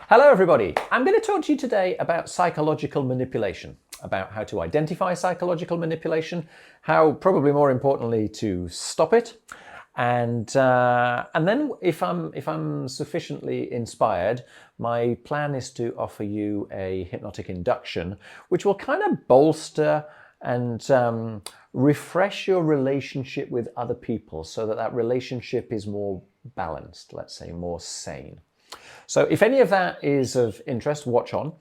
Hello everybody, I'm going to talk to you today about psychological manipulation, about how to identify psychological manipulation, how, probably more importantly, to stop it, and then if I'm sufficiently inspired, my plan is to offer you a hypnotic induction, which will kind of bolster and refresh your relationship with other people so that that relationship is more balanced, let's say more sane. So if any of that is of interest, watch on.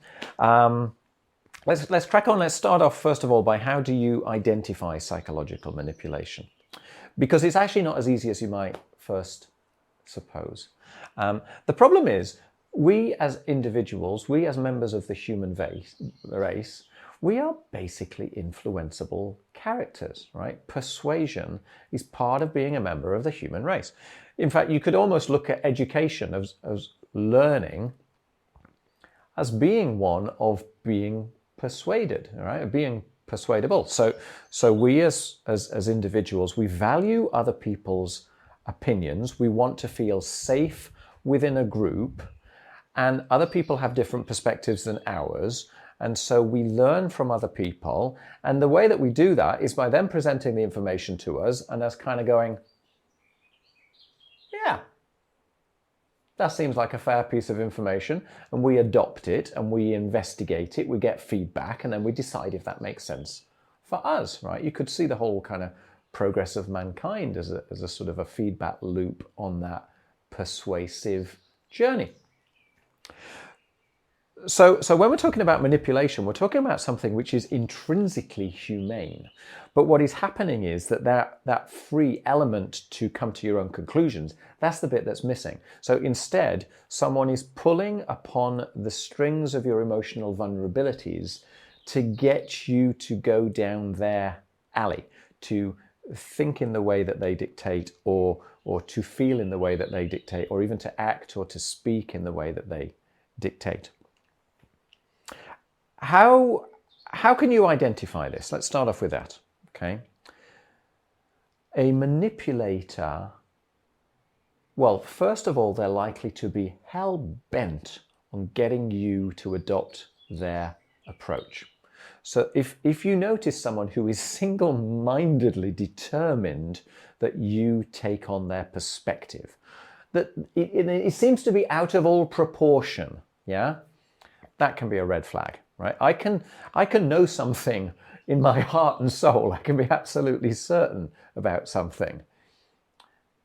Let's crack on. Let's start off first of all by how do you identify psychological manipulation? Because it's actually not as easy as you might first suppose. The problem is we as individuals, we as members of the human race, we are basically influenceable characters, right? Persuasion is part of being a member of the human race. In fact, you could almost look at education as learning as being one of being persuaded, right? Being persuadable. So we as individuals, we value other people's opinions. We want to feel safe within a group, and other people have different perspectives than ours. And so we learn from other people. And the way that we do that is by them presenting the information to us and us kind of going, yeah, that seems like a fair piece of information, and we adopt it and we investigate it, we get feedback, and then we decide if that makes sense for us, right? You could see the whole kind of progress of mankind as a sort of a feedback loop on that persuasive journey. So when we're talking about manipulation, we're talking about something which is intrinsically humane. But what is happening is that free element to come to your own conclusions, that's the bit that's missing. So instead, someone is pulling upon the strings of your emotional vulnerabilities to get you to go down their alley, to think in the way that they dictate, or to feel in the way that they dictate, or even to act or to speak in the way that they dictate. How can you identify this? Let's start off with that, okay? A manipulator, well, first of all, they're likely to be hell-bent on getting you to adopt their approach. So if you notice someone who is single-mindedly determined that you take on their perspective, that it seems to be out of all proportion, yeah? That can be a red flag. Right? I can know something in my heart and soul. I can be absolutely certain about something.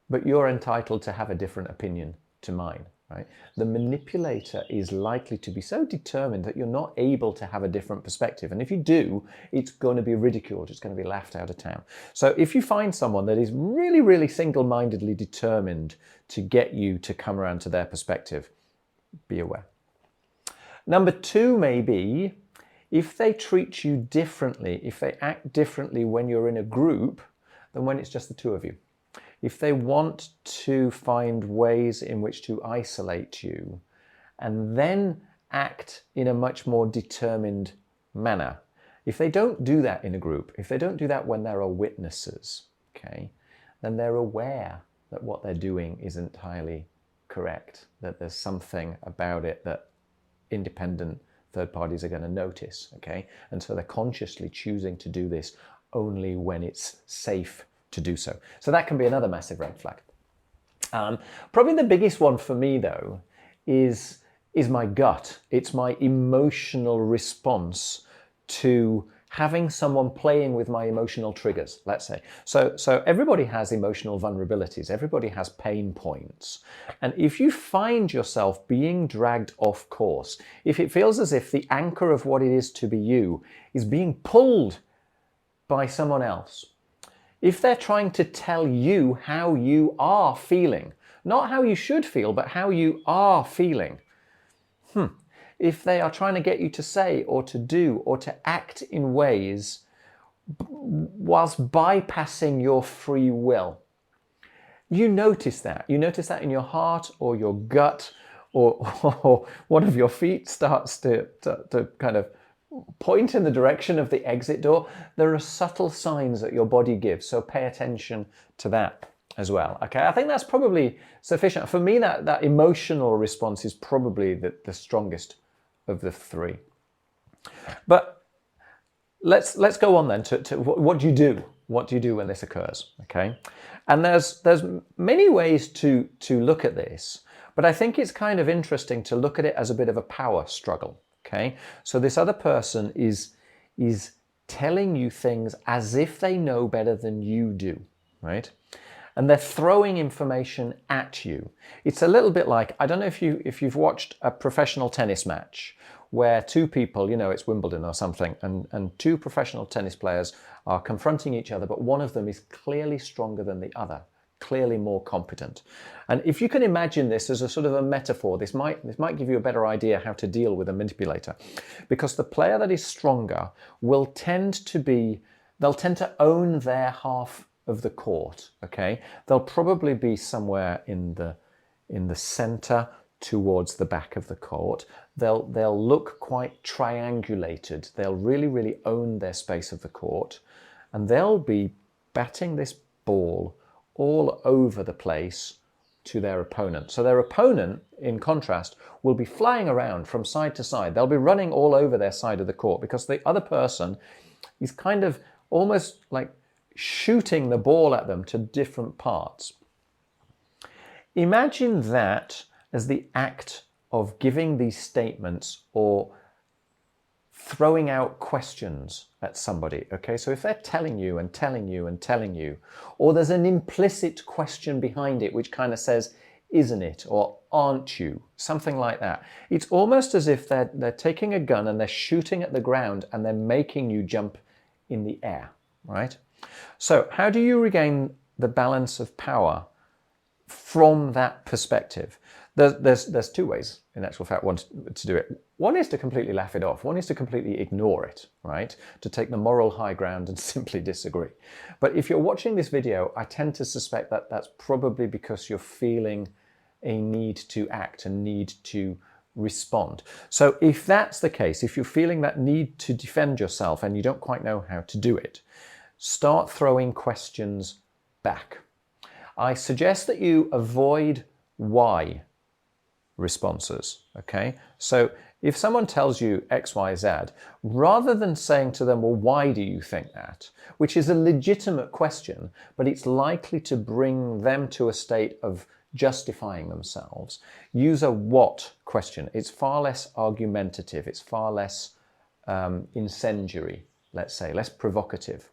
But you're entitled to have a different opinion to mine. Right? The manipulator is likely to be so determined that you're not able to have a different perspective. And if you do, it's going to be ridiculed. It's going to be laughed out of town. So if you find someone that is really, really single-mindedly determined to get you to come around to their perspective, be aware. Number two may be if they treat you differently, if they act differently when you're in a group than when it's just the two of you. If they want to find ways in which to isolate you and then act in a much more determined manner. If they don't do that in a group, if they don't do that when there are witnesses, okay, then they're aware that what they're doing isn't entirely correct, that there's something about it that independent third parties are going to notice, okay? And so they're consciously choosing to do this only when it's safe to do so. So that can be another massive red flag. Probably the biggest one for me, though, is my gut. It's my emotional response to having someone playing with my emotional triggers, let's say. So everybody has emotional vulnerabilities. Everybody has pain points. And if you find yourself being dragged off course, if it feels as if the anchor of what it is to be you is being pulled by someone else, if they're trying to tell you how you are feeling, not how you should feel, but how you are feeling, if they are trying to get you to say or to do or to act in ways whilst bypassing your free will, you notice that. You notice that in your heart or your gut, or one of your feet starts to kind of point in the direction of the exit door. There are subtle signs that your body gives, so pay attention to that as well. Okay, I think that's probably sufficient. For me, that emotional response is probably the strongest of the three. But let's go on then to what do you do? What do you do when this occurs? Okay, and there's many ways to look at this, but I think it's kind of interesting to look at it as a bit of a power struggle. Okay, so this other person is telling you things as if they know better than you do, right? And they're throwing information at you. It's a little bit like, I don't know if you've watched a professional tennis match where two people, it's Wimbledon or something, and two professional tennis players are confronting each other, but one of them is clearly stronger than the other, clearly more competent. And if you can imagine this as a sort of a metaphor, this might give you a better idea how to deal with a manipulator, because the player that is stronger will tend to own their half of the court. Okay, they'll probably be somewhere in the center towards the back of the court. They'll look quite triangulated. They'll really own their space of the court, and they'll be batting this ball all over the place to their opponent. So their opponent, in contrast, will be flying around from side to side. They'll be running all over their side of the court because the other person is kind of almost like shooting the ball at them to different parts. Imagine that as the act of giving these statements or throwing out questions at somebody. Okay, so if they're telling you and telling you and telling you, or there's an implicit question behind it which kind of says, isn't it, or aren't you, something like that. It's almost as if they're taking a gun and they're shooting at the ground and they're making you jump in the air, right? So how do you regain the balance of power from that perspective? There's two ways, in actual fact, one to do it. One is to completely laugh it off. One is to completely ignore it, right? To take the moral high ground and simply disagree. But if you're watching this video, I tend to suspect that that's probably because you're feeling a need to act, a need to respond. So if that's the case, if you're feeling that need to defend yourself and you don't quite know how to do it, start throwing questions back. I suggest that you avoid why responses, okay? So if someone tells you X, Y, Z, rather than saying to them, well, why do you think that? Which is a legitimate question, but it's likely to bring them to a state of justifying themselves. Use a what question. It's far less argumentative. It's far less incendiary, let's say, less provocative.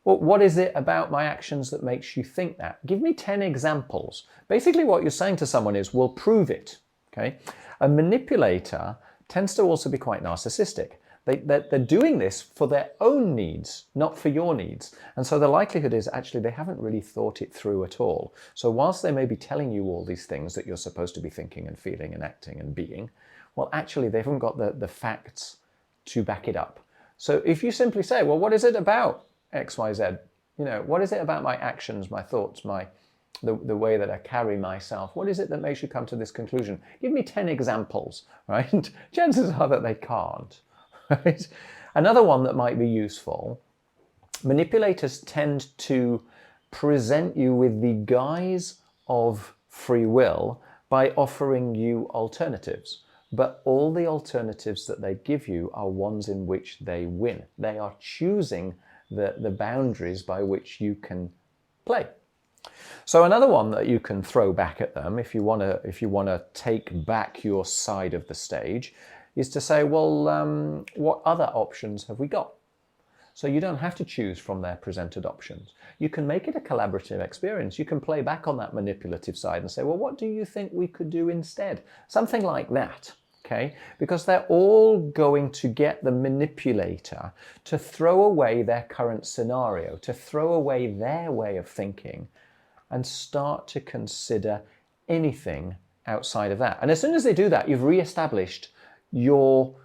Well, what is it about my actions that makes you think that? Give me 10 examples. Basically what you're saying to someone is, well, prove it, okay? A manipulator tends to also be quite narcissistic. They're doing this for their own needs, not for your needs. And so the likelihood is actually they haven't really thought it through at all. So whilst they may be telling you all these things that you're supposed to be thinking and feeling and acting and being, well, actually they haven't got the facts to back it up. So if you simply say, well, what is it about X, Y, Z? What is it about my actions, my thoughts, the way that I carry myself? What is it that makes you come to this conclusion? Give me 10 examples, right? Chances are that they can't, right? Another one that might be useful, manipulators tend to present you with the guise of free will by offering you alternatives. But all the alternatives that they give you are ones in which they win. They are choosing the boundaries by which you can play. So another one that you can throw back at them if you want to take back your side of the stage is to say, well, what other options have we got? So you don't have to choose from their presented options. You can make it a collaborative experience. You can play back on that manipulative side and say, well, what do you think we could do instead? Something like that. Okay? Because they're all going to get the manipulator to throw away their current scenario, to throw away their way of thinking and start to consider anything outside of that. And as soon as they do that, you've re-established your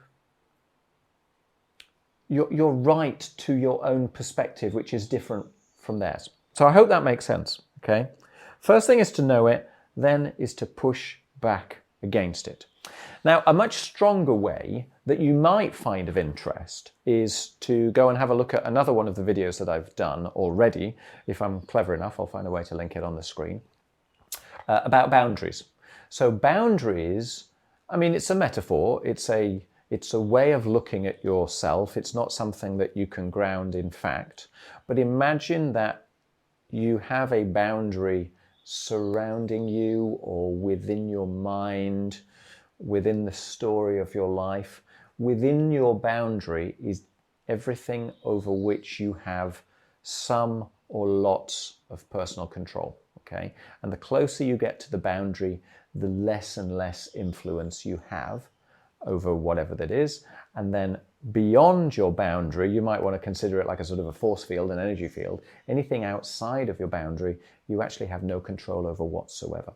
right to your own perspective, which is different from theirs. So I hope that makes sense, okay? First thing is to know it, then is to push back against it. Now, a much stronger way that you might find of interest is to go and have a look at another one of the videos that I've done already. If I'm clever enough, I'll find a way to link it on the screen, about boundaries. So boundaries, I mean, it's a metaphor. It's a way of looking at yourself. It's not something that you can ground in fact. But imagine that you have a boundary surrounding you or within your mind, within the story of your life. Within your boundary is everything over which you have some or lots of personal control, okay? And the closer you get to the boundary, the less and less influence you have over whatever that is. And then beyond your boundary, you might want to consider it like a sort of a force field, an energy field. Anything outside of your boundary, you actually have no control over whatsoever.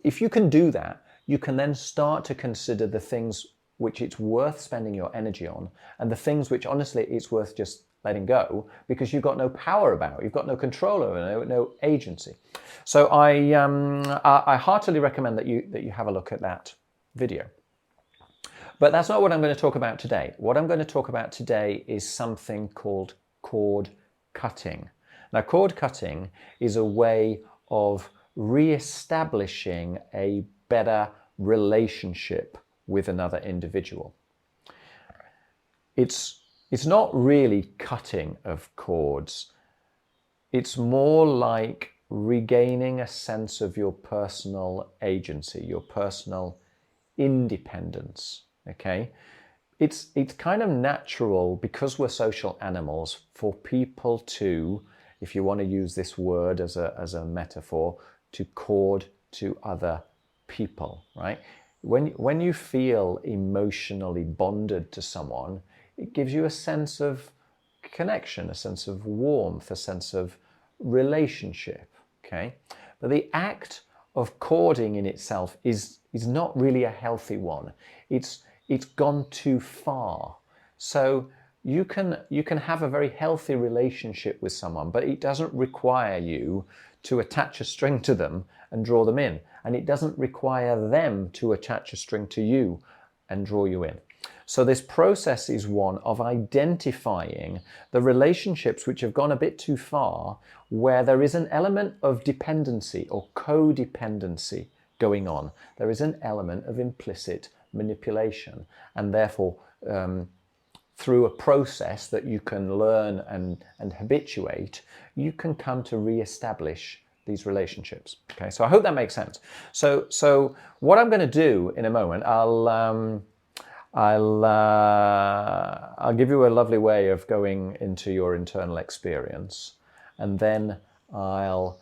If you can do that, you can then start to consider the things which it's worth spending your energy on and the things which honestly it's worth just letting go because you've got no power about, you've got no control over, no agency. So I heartily recommend that you have a look at that video. But that's not what I'm going to talk about today. What I'm going to talk about today is something called cord cutting. Now, cord cutting is a way of re-establishing a better relationship with another individual. It's not really cutting of cords. It's more like regaining a sense of your personal agency, your personal independence, okay? It's kind of natural, because we're social animals, for people to, if you want to use this word as a metaphor, to cord to other people, right? When you feel emotionally bonded to someone, it gives you a sense of connection, a sense of warmth, a sense of relationship, okay? But the act of cording in itself is not really a healthy one. It's gone too far. So you can have a very healthy relationship with someone, but it doesn't require you to attach a string to them and draw them in. And it doesn't require them to attach a string to you and draw you in. So this process is one of identifying the relationships which have gone a bit too far, where there is an element of dependency or codependency going on. There is an element of implicit manipulation, and therefore through a process that you can learn and habituate, you can come to re-establish these relationships. Okay, so I hope that makes sense. So what I'm going to do in a moment, I'll give you a lovely way of going into your internal experience, and then I'll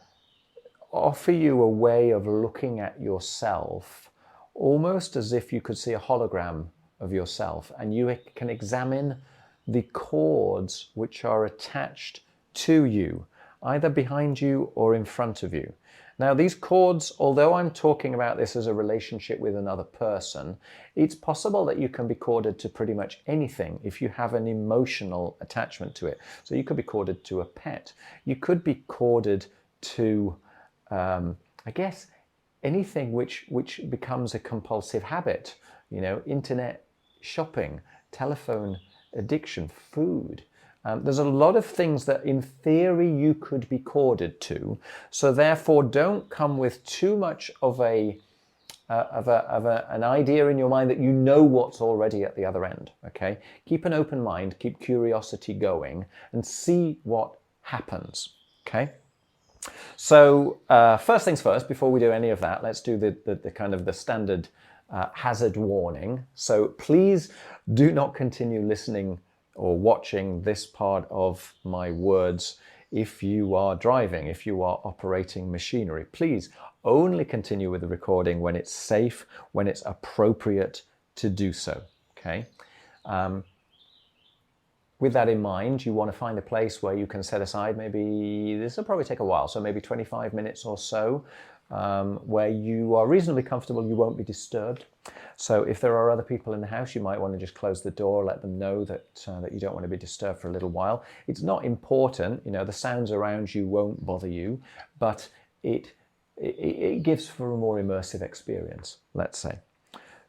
offer you a way of looking at yourself almost as if you could see a hologram of yourself, and you can examine the cords which are attached to you, either behind you or in front of you. Now, these cords, although I'm talking about this as a relationship with another person, it's possible that you can be corded to pretty much anything if you have an emotional attachment to it. So you could be corded to a pet. You could be corded to, I guess, anything which becomes a compulsive habit. You know, internet shopping, telephone addiction, food. There's a lot of things that in theory you could be corded to, so therefore don't come with too much of an idea in your mind that you know what's already at the other end, okay? Keep an open mind, keep curiosity going, and see what happens, okay? So first things first, before we do any of that, let's do the kind of the standard hazard warning. So please do not continue listening or watching this part of my words if you are driving, if you are operating machinery. Please only continue with the recording when it's safe, when it's appropriate to do so, okay? With that in mind, you want to find a place where you can set aside, maybe, this will probably take a while, so maybe 25 minutes or so, where you are reasonably comfortable, you won't be disturbed. So if there are other people in the house, you might want to just close the door, let them know that you don't want to be disturbed for a little while. It's not important, you know, the sounds around you won't bother you, but it gives for a more immersive experience, let's say.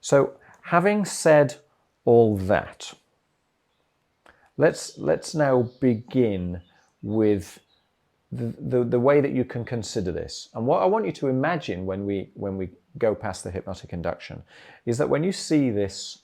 So having said all that, let's now begin with the way that you can consider this. And what I want you to imagine when we go past the hypnotic induction is that when you see this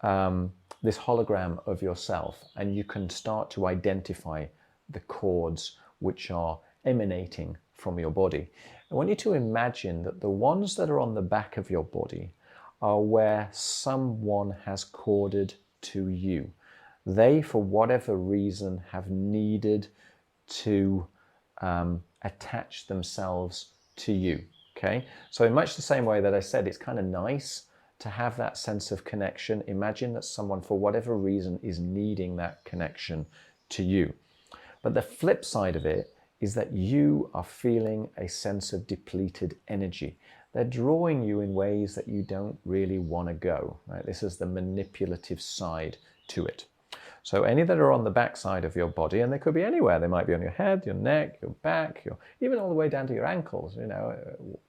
this hologram of yourself and you can start to identify the chords which are emanating from your body, I want you to imagine that the ones that are on the back of your body are where someone has corded to you. They, for whatever reason, have needed to attach themselves to you. Okay, so in much the same way that I said, it's kind of nice to have that sense of connection. Imagine that someone, for whatever reason, is needing that connection to you. But the flip side of it is that you are feeling a sense of depleted energy. They're drawing you in ways that you don't really want to go. Right? This is the manipulative side to it. So any that are on the back side of your body, and they could be anywhere. They might be on your head, your neck, your back, even all the way down to your ankles,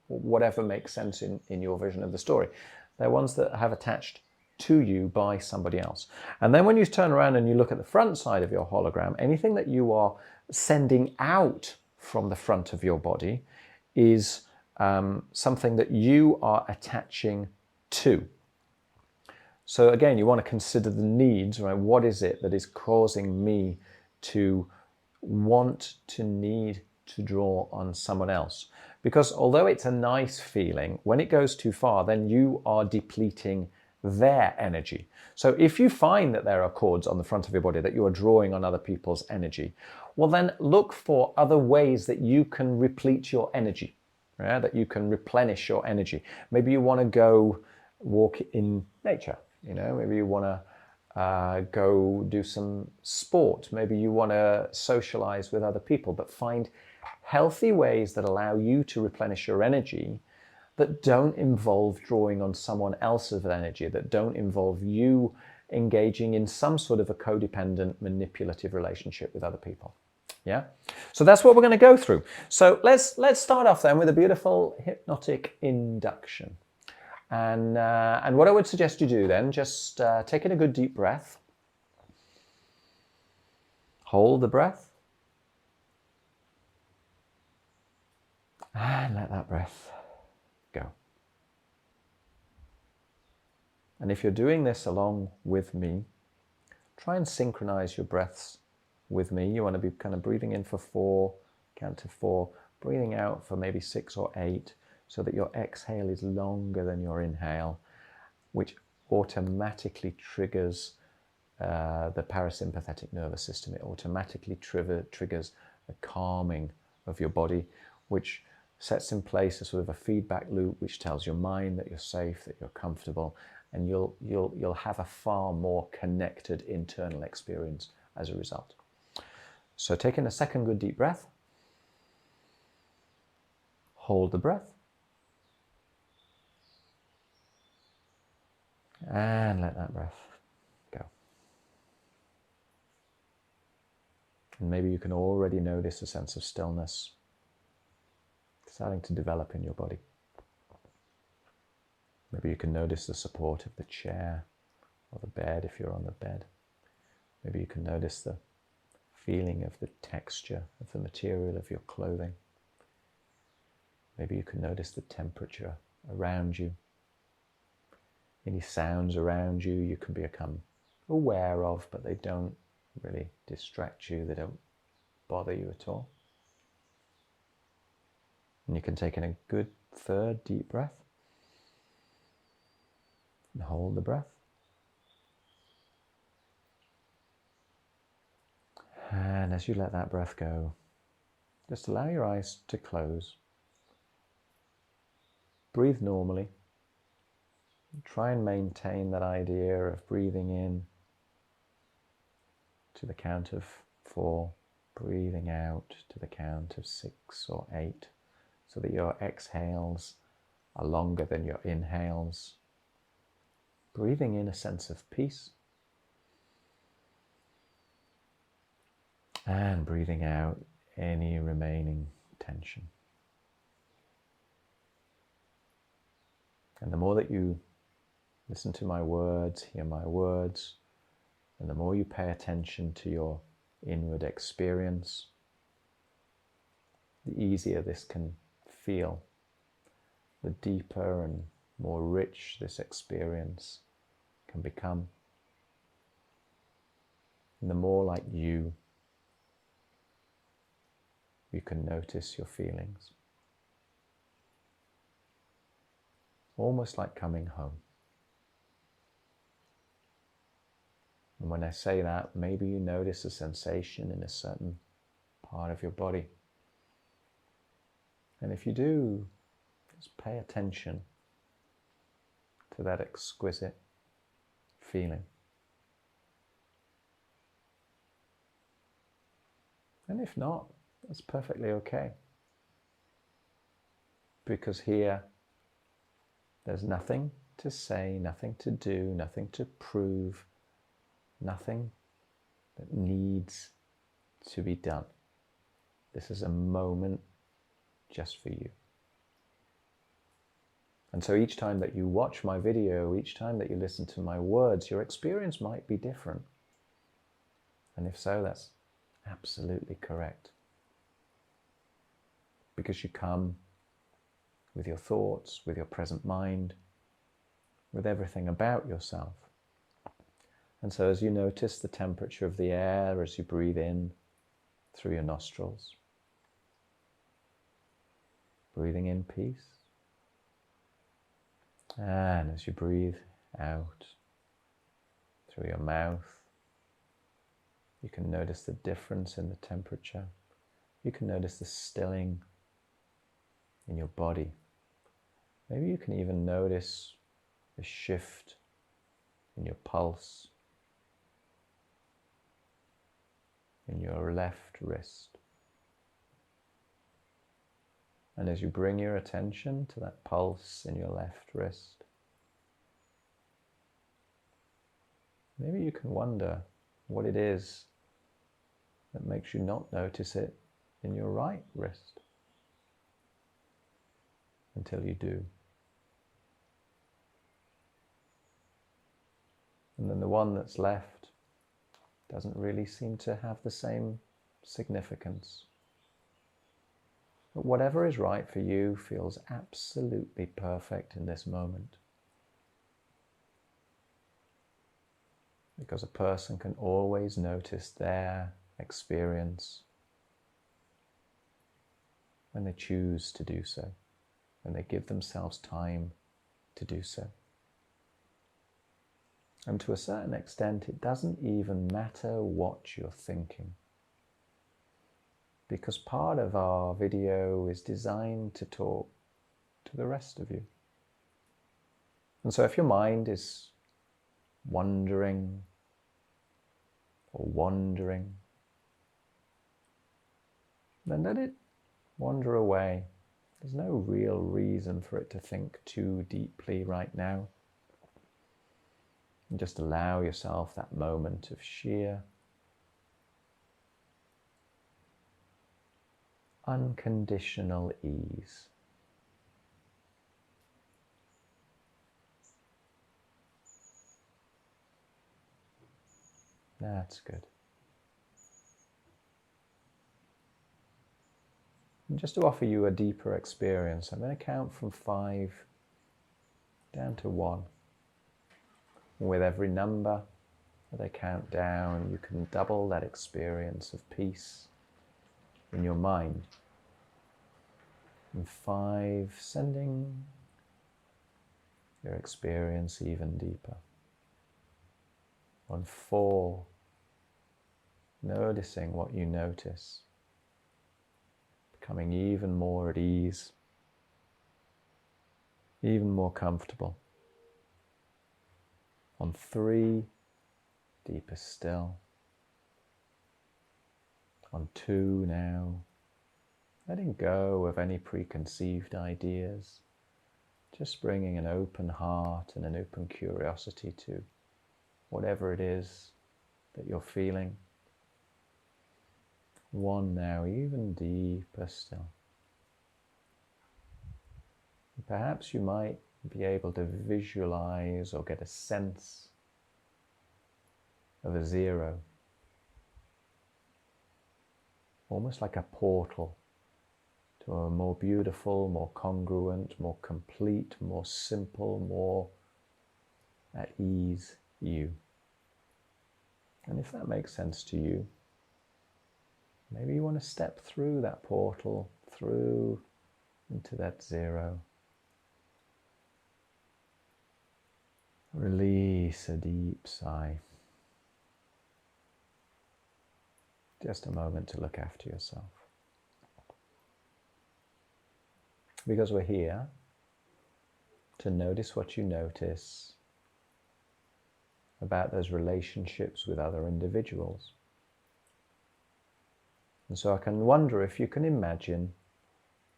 whatever makes sense in your vision of the story. They're ones that have attached to you by somebody else. And then when you turn around and you look at the front side of your hologram, anything that you are sending out from the front of your body is something that you are attaching to. So again, you want to consider the needs, right? What is it that is causing me to want to need to draw on someone else? Because although it's a nice feeling, when it goes too far, then you are depleting their energy. So if you find that there are cords on the front of your body that you are drawing on other people's energy, well then look for other ways that you can replete your energy, right? That you can replenish your energy. Maybe you want to go walk in nature. Maybe you want to go do some sport. Maybe you want to socialize with other people, but find healthy ways that allow you to replenish your energy that don't involve drawing on someone else's energy, that don't involve you engaging in some sort of a codependent, manipulative relationship with other people. Yeah? So that's what we're going to go through. So let's start off then with a beautiful hypnotic induction. And what I would suggest you do then, just take in a good deep breath. Hold the breath. And let that breath go. And if you're doing this along with me, try and synchronize your breaths with me. You want to be kind of breathing in for 4, count to 4, breathing out for maybe 6 or 8, so that your exhale is longer than your inhale, which automatically triggers the parasympathetic nervous system. It automatically triggers a calming of your body, which sets in place a sort of a feedback loop which tells your mind that you're safe, that you're comfortable, and you'll have a far more connected internal experience as a result. So take in a second good deep breath. Hold the breath. And let that breath go. And maybe you can already notice a sense of stillness starting to develop in your body. Maybe you can notice the support of the chair or the bed if you're on the bed. Maybe you can notice the feeling of the texture of the material of your clothing. Maybe you can notice the temperature around you. Any sounds around you you can become aware of, but they don't really distract you, they don't bother you at all. And you can take in a good third deep breath and hold the breath. And as you let that breath go, just allow your eyes to close. Breathe normally. Try and maintain that idea of breathing in to the count of 4, breathing out to the count of 6 or 8, so that your exhales are longer than your inhales. Breathing in a sense of peace, and breathing out any remaining tension. And the more that you Listen to my words, hear my words, and the more you pay attention to your inward experience, the easier this can feel, the deeper and more rich this experience can become, and the more like you can notice your feelings. Almost like coming home. And when I say that, maybe you notice a sensation in a certain part of your body. And if you do, just pay attention to that exquisite feeling. And if not, that's perfectly okay. Because here, there's nothing to say, nothing to do, nothing to prove, nothing that needs to be done. This is a moment just for you. And so each time that you watch my video, each time that you listen to my words, your experience might be different. And if so, that's absolutely correct. Because you come with your thoughts, with your present mind, with everything about yourself. And so as you notice the temperature of the air as you breathe in through your nostrils, breathing in peace, and as you breathe out through your mouth, you can notice the difference in the temperature. You can notice the stilling in your body. Maybe you can even notice the shift in your pulse, in your left wrist. And as you bring your attention to that pulse in your left wrist, maybe you can wonder what it is that makes you not notice it in your right wrist until you do. And then the one that's left doesn't really seem to have the same significance. But whatever is right for you feels absolutely perfect in this moment. Because a person can always notice their experience when they choose to do so, when they give themselves time to do so. And to a certain extent, it doesn't even matter what you're thinking. Because part of our video is designed to talk to the rest of you. And so if your mind is wondering or wandering, then let it wander away. There's no real reason for it to think too deeply right now. And just allow yourself that moment of sheer, unconditional ease. That's good. And just to offer you a deeper experience, I'm going to count from 5 down to 1. And with every number that I count down, you can double that experience of peace in your mind. And 5, sending your experience even deeper. On 4, noticing what you notice, becoming even more at ease, even more comfortable. On 3, deeper still. On 2 now, letting go of any preconceived ideas, just bringing an open heart and an open curiosity to whatever it is that you're feeling. 1 now, even deeper still. Perhaps you might be able to visualize or get a sense of a zero, almost like a portal to a more beautiful, more congruent, more complete, more simple, more at ease you. And if that makes sense to you, maybe you want to step through that portal, through into that zero. Release a deep sigh. Just a moment to look after yourself. Because we're here to notice what you notice about those relationships with other individuals. And so I can wonder if you can imagine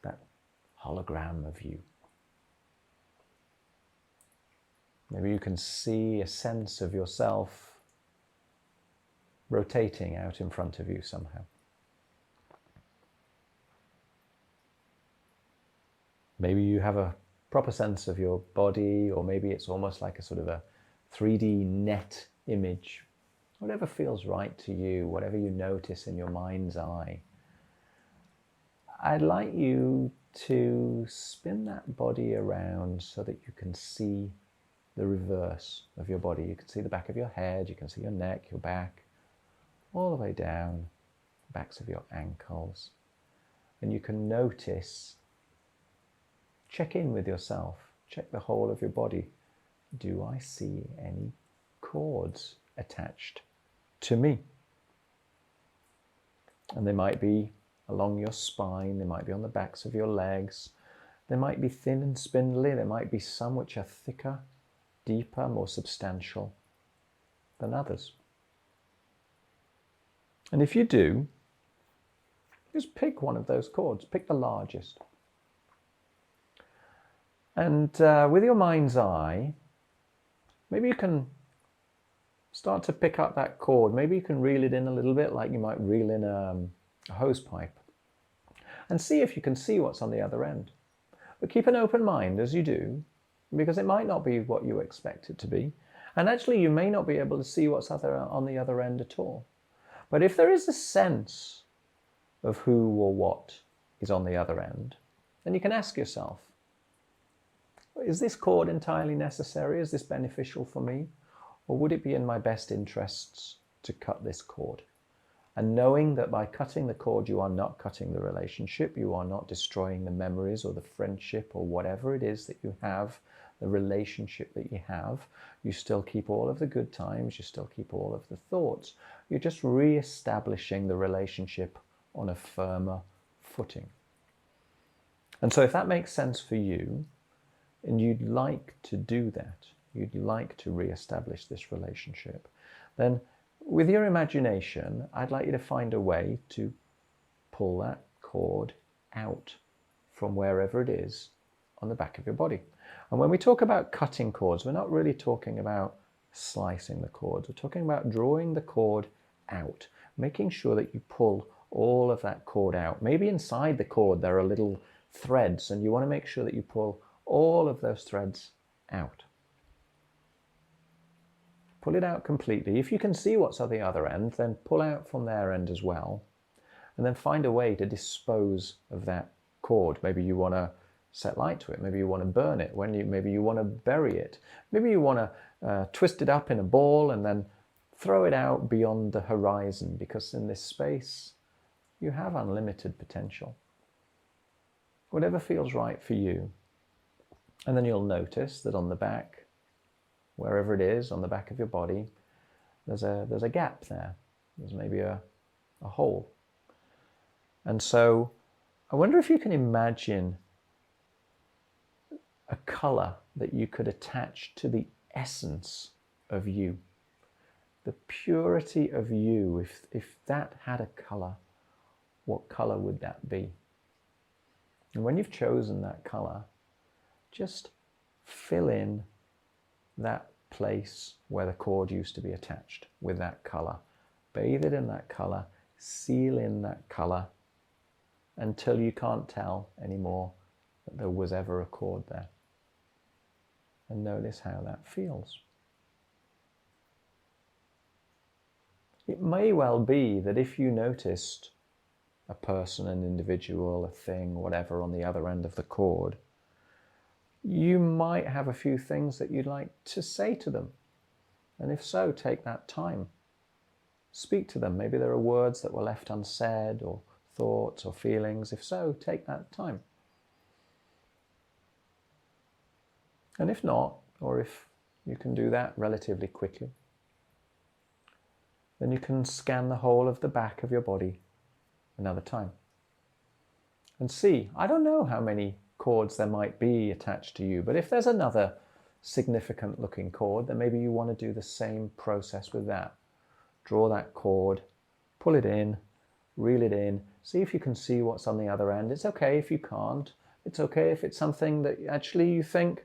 that hologram of you. Maybe you can see a sense of yourself rotating out in front of you somehow. Maybe you have a proper sense of your body, or maybe it's almost like a sort of a 3D net image. Whatever feels right to you, whatever you notice in your mind's eye. I'd like you to spin that body around so that you can see the reverse of your body. You can see the back of your head, you can see your neck, your back, all the way down, the backs of your ankles. And you can notice, check in with yourself, check the whole of your body. Do I see any cords attached to me? And they might be along your spine, they might be on the backs of your legs, they might be thin and spindly, there might be some which are thicker, deeper, more substantial than others. And if you do, just pick one of those cords, pick the largest. And with your mind's eye, maybe you can start to pick up that cord. Maybe you can reel it in a little bit, like you might reel in a hose pipe, and see if you can see what's on the other end. But keep an open mind as you do, because it might not be what you expect it to be. And actually, you may not be able to see what's on the other end at all. But if there is a sense of who or what is on the other end, then you can ask yourself, is this cord entirely necessary? Is this beneficial for me? Or would it be in my best interests to cut this cord? And knowing that by cutting the cord, you are not cutting the relationship, you are not destroying the memories or the friendship or whatever it is that you have, the relationship that you have, you still keep all of the good times, you still keep all of the thoughts. You're just re-establishing the relationship on a firmer footing. And so if that makes sense for you, and you'd like to do that, you'd like to re-establish this relationship, then with your imagination, I'd like you to find a way to pull that cord out from wherever it is on the back of your body. And when we talk about cutting cords, we're not really talking about slicing the cords. We're talking about drawing the cord out, making sure that you pull all of that cord out. Maybe inside the cord there are little threads, and you want to make sure that you pull all of those threads out. Pull it out completely. If you can see what's at the other end, then pull out from their end as well. And then find a way to dispose of that cord. Maybe you want to set light to it. Maybe you want to burn it. Maybe you want to bury it. Maybe you want to twist it up in a ball and then throw it out beyond the horizon, because in this space you have unlimited potential. Whatever feels right for you. And then you'll notice that on the back, wherever it is, on the back of your body, there's a gap there. There's maybe a hole. And so I wonder if you can imagine a color that you could attach to the essence of you. The purity of you, if that had a color, what color would that be? And when you've chosen that color, just fill in that place where the cord used to be attached with that color. Bathe it in that color, seal in that color until you can't tell anymore that there was ever a cord there. and notice how that feels. It may well be that if you noticed a person, an individual, a thing, whatever on the other end of the cord, you might have a few things that you'd like to say to them. And if so, take that time. Speak to them. Maybe there are words that were left unsaid, or thoughts or feelings. If so, take that time. And if not, or if you can do that relatively quickly, then you can scan the whole of the back of your body another time and see. I don't know how many cords there might be attached to you, but if there's another significant looking cord, then maybe you want to do the same process with that. Draw that cord, pull it in, reel it in, see if you can see what's on the other end. It's okay if you can't. It's okay if it's something that actually you think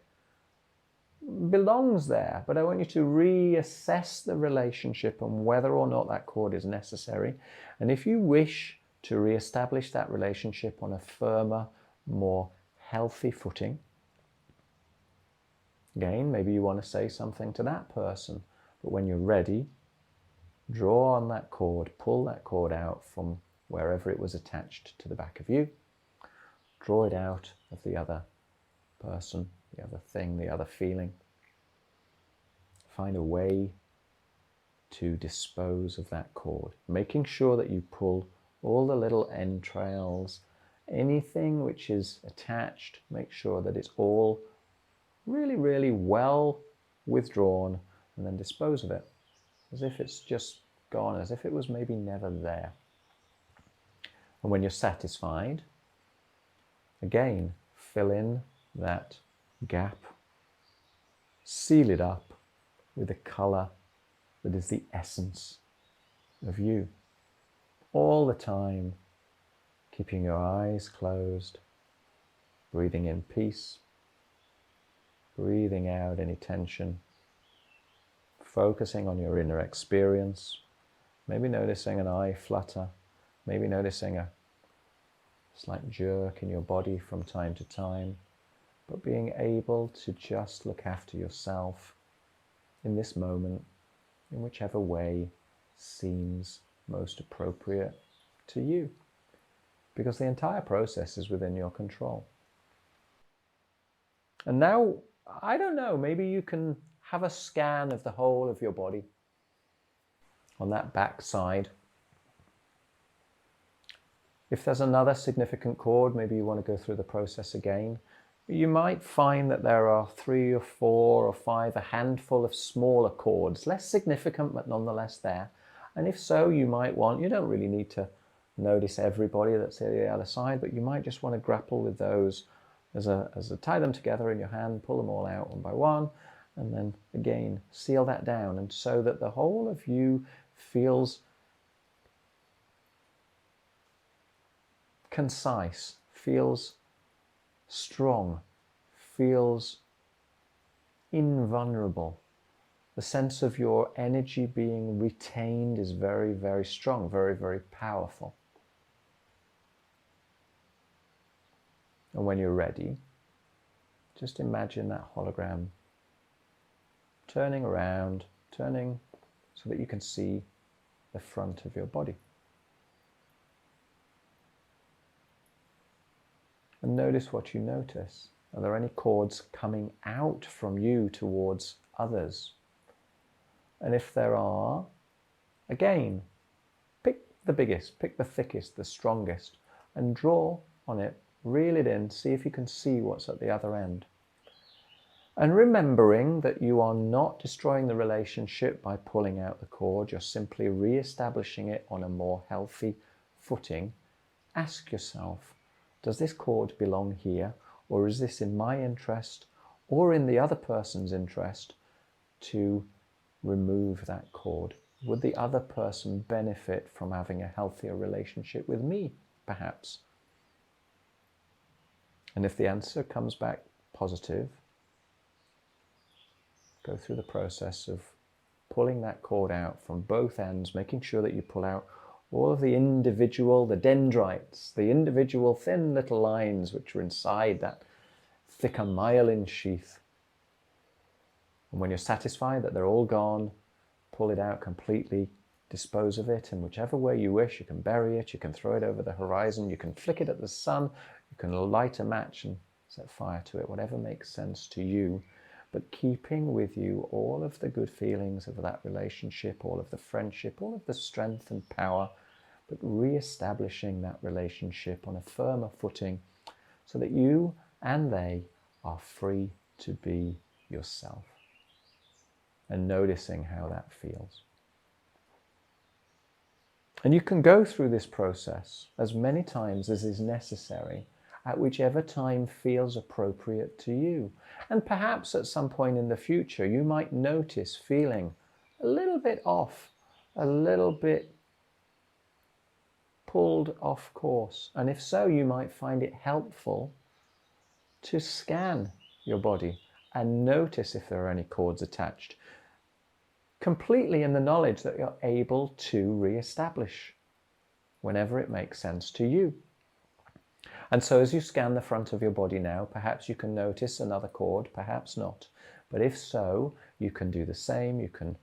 belongs there, but I want you to reassess the relationship and whether or not that cord is necessary. And if you wish to reestablish that relationship on a firmer, more healthy footing, again, maybe you want to say something to that person, but when you're ready, draw on that cord, pull that cord out from wherever it was attached to the back of you, draw it out of the other person, the other thing, the other feeling. Find a way to dispose of that cord, making sure that you pull all the little entrails, anything which is attached, make sure that it's all really, really well withdrawn, and then dispose of it as if it's just gone, as if it was maybe never there. And when you're satisfied, again, fill in that gap, seal it up with a color that is the essence of you. All the time, keeping your eyes closed, breathing in peace, breathing out any tension, focusing on your inner experience, maybe noticing an eye flutter, maybe noticing a slight jerk in your body from time to time, but being able to just look after yourself in this moment, in whichever way seems most appropriate to you, because the entire process is within your control. And now, I don't know, maybe you can have a scan of the whole of your body on that back side. If there's another significant cord, maybe you want to go through the process again. You might find that there are 3 or 4 or 5, a handful of smaller cords, less significant but nonetheless there. And if so, you might want, you don't really need to notice everybody that's at the other side, but you might just want to grapple with those as a tie them together in your hand, pull them all out one by one, and then again seal that down, and so that the whole of you feels concise, feels strong, feels invulnerable. The sense of your energy being retained is very, very strong, very, very powerful. And when you're ready, just imagine that hologram turning around, turning so that you can see the front of your body. And notice what you notice. Are there any cords coming out from you towards others? And if there are, again, pick the biggest, pick the thickest, the strongest, and draw on it, reel it in, see if you can see what's at the other end. And remembering that you are not destroying the relationship by pulling out the cord, you're simply re-establishing it on a more healthy footing. Ask yourself, does this cord belong here, or is this in my interest or in the other person's interest to remove that cord? Would the other person benefit from having a healthier relationship with me, perhaps? And if the answer comes back positive, go through the process of pulling that cord out from both ends, making sure that you pull out all of the individual, the dendrites, the individual thin little lines which are inside that thicker myelin sheath. And when you're satisfied that they're all gone, pull it out completely, dispose of it in whichever way you wish. You can bury it, you can throw it over the horizon, you can flick it at the sun, you can light a match and set fire to it, whatever makes sense to you. But keeping with you all of the good feelings of that relationship, all of the friendship, all of the strength and power, but re-establishing that relationship on a firmer footing so that you and they are free to be yourself. And noticing how that feels. And you can go through this process as many times as is necessary, at whichever time feels appropriate to you. And perhaps at some point in the future, you might notice feeling a little bit off, a little bit pulled off course. And if so, you might find it helpful to scan your body and notice if there are any cords attached, completely in the knowledge that you're able to re-establish whenever it makes sense to you. And so as you scan the front of your body now, perhaps you can notice another cord, perhaps not. But if so, you can do the same. You can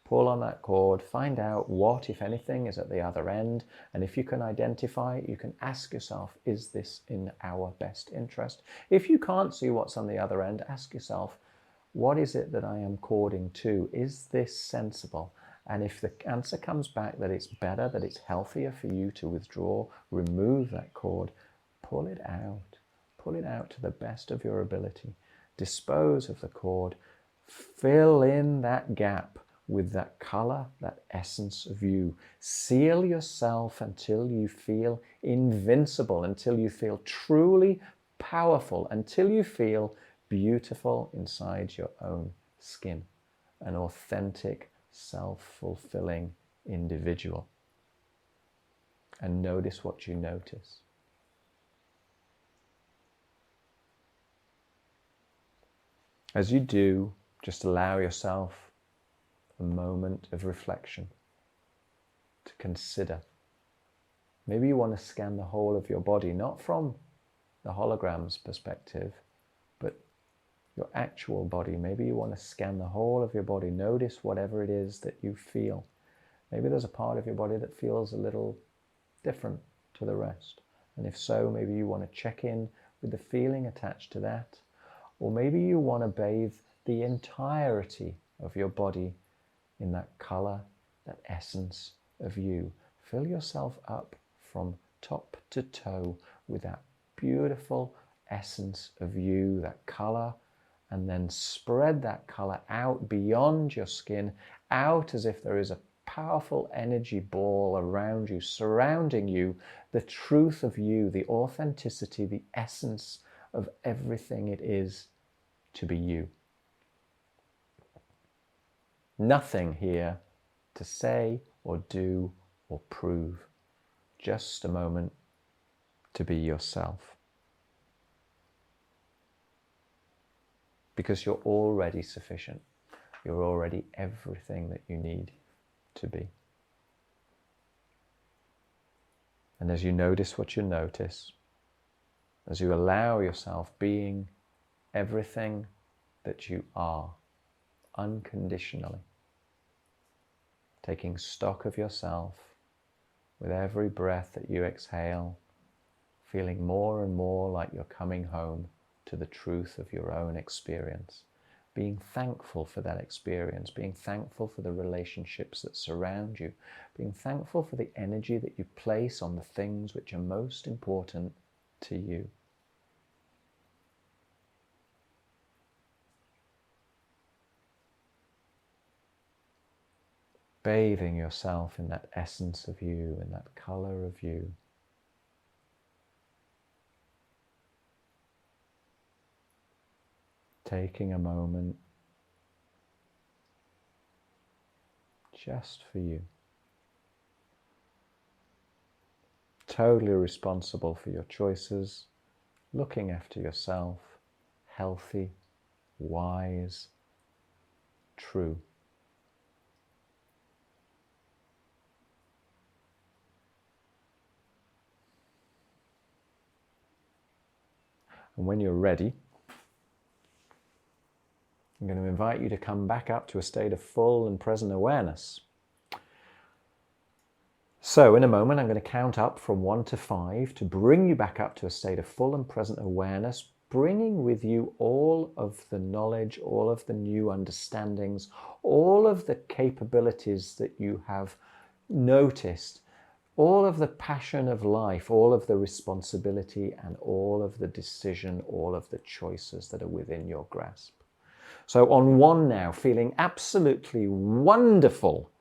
pull on that cord, find out what, if anything, is at the other end. And if you can identify, you can ask yourself, is this in our best interest? If you can't see what's on the other end, ask yourself, what is it that I am cording to? Is this sensible? And if the answer comes back that it's better, that it's healthier for you to withdraw, remove that cord, pull it out to the best of your ability. Dispose of the cord, fill in that gap with that color, that essence of you. Seal yourself until you feel invincible, until you feel truly powerful, until you feel beautiful inside your own skin, an authentic, self-fulfilling individual. And notice what you notice. As you do, just allow yourself a moment of reflection to consider. Maybe you want to scan the whole of your body, not from the hologram's perspective, but your actual body. Maybe you want to scan the whole of your body. Notice whatever it is that you feel. Maybe there's a part of your body that feels a little different to the rest. And if so, maybe you want to check in with the feeling attached to that. Or maybe you want to bathe the entirety of your body in that color, that essence of you. Fill yourself up from top to toe with that beautiful essence of you, that color, and then spread that color out beyond your skin, out as if there is a powerful energy ball around you, surrounding you, the truth of you, the authenticity, the essence of everything it is to be you. Nothing here to say or do or prove, just a moment to be yourself. Because you're already sufficient. You're already everything that you need to be. And as you notice what you notice, as you allow yourself being everything that you are, unconditionally, taking stock of yourself with every breath that you exhale, feeling more and more like you're coming home to the truth of your own experience, being thankful for that experience, being thankful for the relationships that surround you, being thankful for the energy that you place on the things which are most important to you. Bathing yourself in that essence of you, in that color of you. Taking a moment just for you. Totally responsible for your choices, looking after yourself, healthy, wise, true. And when you're ready, I'm going to invite you to come back up to a state of full and present awareness. So in a moment, I'm going to count up from 1 to 5 to bring you back up to a state of full and present awareness, bringing with you all of the knowledge, all of the new understandings, all of the capabilities that you have noticed, all of the passion of life, all of the responsibility, and all of the decision, all of the choices that are within your grasp. So on 1 now, feeling absolutely wonderful.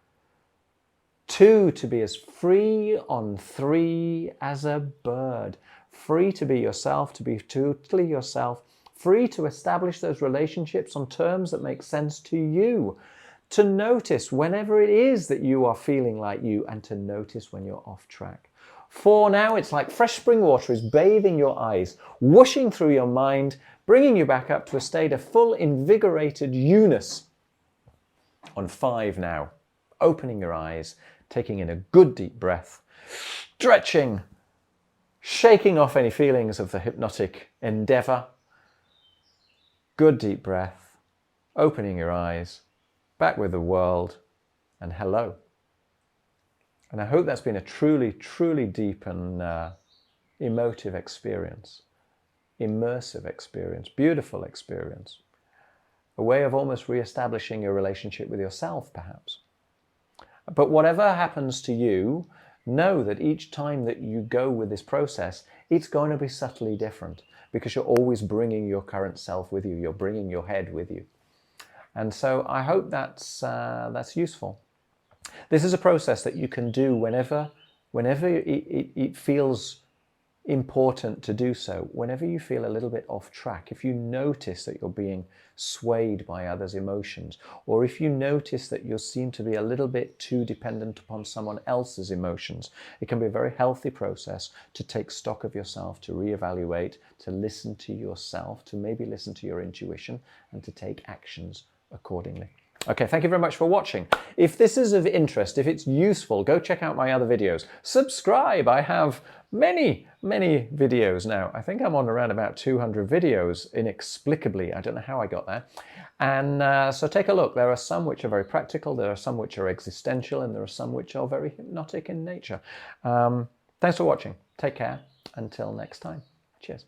2, to be as free. On 3, as a bird. Free to be yourself, to be totally yourself. Free to establish those relationships on terms that make sense to you. To notice whenever it is that you are feeling like you, and to notice when you're off track. 4 now, it's like fresh spring water is bathing your eyes, whooshing through your mind, bringing you back up to a state of full, invigorated you-ness. On 5 now, opening your eyes, taking in a good deep breath, stretching, shaking off any feelings of the hypnotic endeavor. Good deep breath, opening your eyes, back with the world, and hello. And I hope that's been a truly, truly deep and emotive experience, immersive experience, beautiful experience, a way of almost re-establishing your relationship with yourself, perhaps. But whatever happens to you, know that each time that you go with this process, it's going to be subtly different, because you're always bringing your current self with you. You're bringing your head with you. And so I hope that's useful. This is a process that you can do whenever it feels important to do so. Whenever you feel a little bit off track, if you notice that you're being swayed by others' emotions, or if you notice that you seem to be a little bit too dependent upon someone else's emotions, it can be a very healthy process to take stock of yourself, to reevaluate, to listen to yourself, to maybe listen to your intuition, and to take actions accordingly. Okay, thank you very much for watching. If this is of interest, if it's useful, go check out my other videos. Subscribe. I have many, many videos now. I think I'm on around about 200 videos inexplicably. I don't know how I got there. And so take a look. There are some which are very practical, there are some which are existential, and there are some which are very hypnotic in nature. Thanks for watching. Take care. Until next time. Cheers.